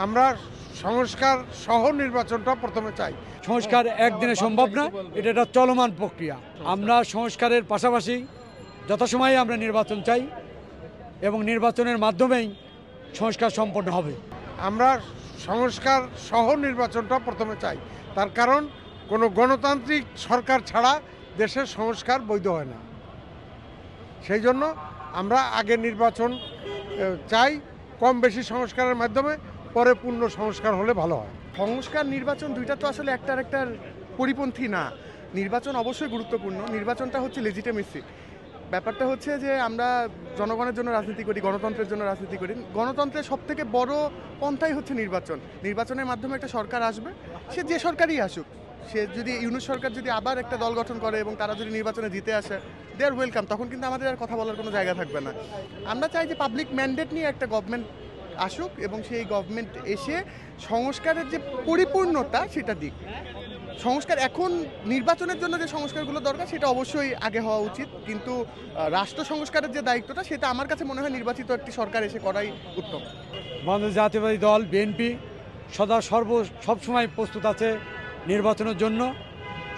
আমরা সংস্কার সহ নির্বাচনটা প্রথমে চাই। সংস্কার একদিনে সম্ভব না, এটা একটা চলমান প্রক্রিয়া। আমরা সংস্কারের পাশাপাশি যথাসময়ে আমরা নির্বাচন চাই এবং নির্বাচনের মাধ্যমেই সংস্কার সম্পন্ন হবে। আমরা সংস্কার সহ নির্বাচনটা প্রথমে চাই, তার কারণ কোনো গণতান্ত্রিক সরকার ছাড়া দেশের সংস্কার বৈধ হয় না। সেই জন্য আমরা আগে নির্বাচন চাই, কম বেশি সংস্কারের মাধ্যমে, পরে পূর্ণ সংস্কার হলে ভালো হয়। সংস্কার নির্বাচন দুইটা তো আসলে একটার পরিপন্থী না। নির্বাচন অবশ্যই গুরুত্বপূর্ণ, নির্বাচনটা হচ্ছে লেজিটিমেসি। ব্যাপারটা হচ্ছে যে আমরা জনগণের জন্য রাজনীতি করি, গণতন্ত্রের জন্য রাজনীতি করি। গণতন্ত্রের সবথেকে বড় পন্থাই হচ্ছে নির্বাচন। নির্বাচনের মাধ্যমে একটা সরকার আসবে, সে যে সরকারই আসুক, সে যদি ইউনুস সরকার যদি আবার একটা দল গঠন করে এবং তারা যদি নির্বাচনে জিতে আসে, দে আর ওয়েলকাম, তখন কিন্তু আমাদের আর কথা বলার কোনো জায়গা থাকবে না। আমরা চাই যে পাবলিক ম্যান্ডেট নিয়ে একটা গভর্নমেন্ট আসুক এবং সেই গভর্নমেন্ট এসে সংস্কারের যে পরিপূর্ণতা সেটা দিক। সংস্কার এখন নির্বাচনের জন্য যে সংস্কারগুলো দরকার সেটা অবশ্যই আগে হওয়া উচিত, কিন্তু রাষ্ট্র সংস্কারের যে দায়িত্বটা সেটা আমার কাছে মনে হয় নির্বাচিত একটি সরকার এসে করাই উত্তম। বাংলাদেশ জাতীয়তাবাদী দল বিএনপি সবসময় প্রস্তুত আছে নির্বাচনের জন্য।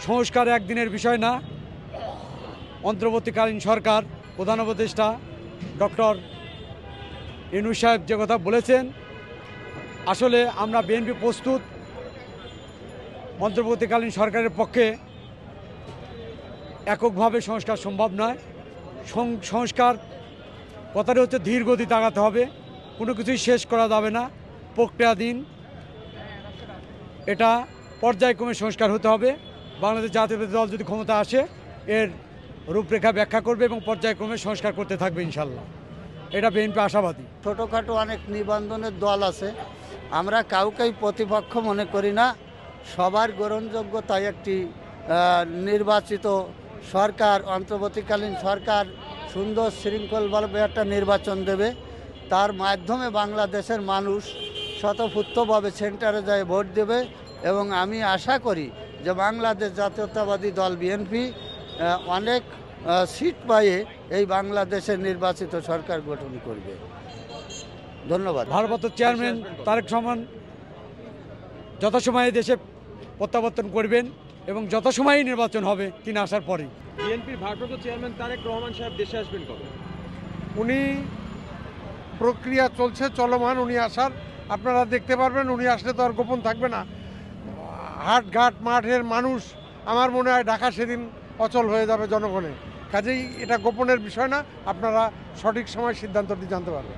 সংস্কার একদিনের বিষয় না। অন্তর্বর্তীকালীন সরকার প্রধান উপদেষ্টা ডক্টর ইউনূস সাহেব যে কথা বলেছেন, আসলে আমরা বিএনপি প্রস্তুত। অন্তর্বর্তীকালীন সরকারের পক্ষে এককভাবে সংস্কার সম্ভব নয়। সংস্কার কথাটা হচ্ছে ধীর গতিতে আগাতে হবে, কোনো কিছুই শেষ করা যাবে না, প্রক্রিয়াধীন। এটা পর্যায়ক্রমে সংস্কার হতে হবে। বাংলাদেশ জাতীয়তাবাদী দল যদি ক্ষমতা আসে এর রূপরেখা ব্যাখ্যা করবে এবং পর্যায়ক্রমে সংস্কার করতে থাকবে ইনশাল্লাহ। এটা বিএনপি আশাবাদী। ছোটোখাটো অনেক নিবন্ধনের দল আছে, আমরা কাউকেই প্রতিপক্ষ মনে করি না। সবার গ্রহণযোগ্যতায় একটি নির্বাচিত সরকার, অন্তর্বর্তীকালীন সরকার সুন্দর শৃঙ্খলভাবে একটা নির্বাচন দেবে। তার মাধ্যমে বাংলাদেশের মানুষ স্বতঃস্ফূর্তভাবে সেন্টারে যায় ভোট দেবে এবং আমি আশা করি যে বাংলাদেশ জাতীয়তাবাদী দল বিএনপি অনেক সিট পাইয়ে এই বাংলাদেশের নির্বাচিত সরকার গঠন করবে। ধন্যবাদ। ভারপ্রাপ্ত চেয়ারম্যান তারেক রহমান যথাসময়ে দেশে প্রত্যাবর্তন করবেন এবং যথাসময়ে নির্বাচন হবে তিনি আসার পরেই। বিএনপির ভারপ্রাপ্ত চেয়ারম্যান তারেক রহমান সাহেব দেশে আসবেন কবে? উনি প্রক্রিয়া চলছে, চলমান, উনি আসার আপনারা দেখতে পারবেন। উনি আসলে তো আর গোপন থাকবে না। হাটঘাট মাঠের মানুষ, আমার মনে হয় ঢাকা সেদিন অচল হয়ে যাবে জনগণে। কাজেই এটা গোপনের বিষয় না, আপনারা সঠিক সময় সিদ্ধান্তটি জানতে পারবেন।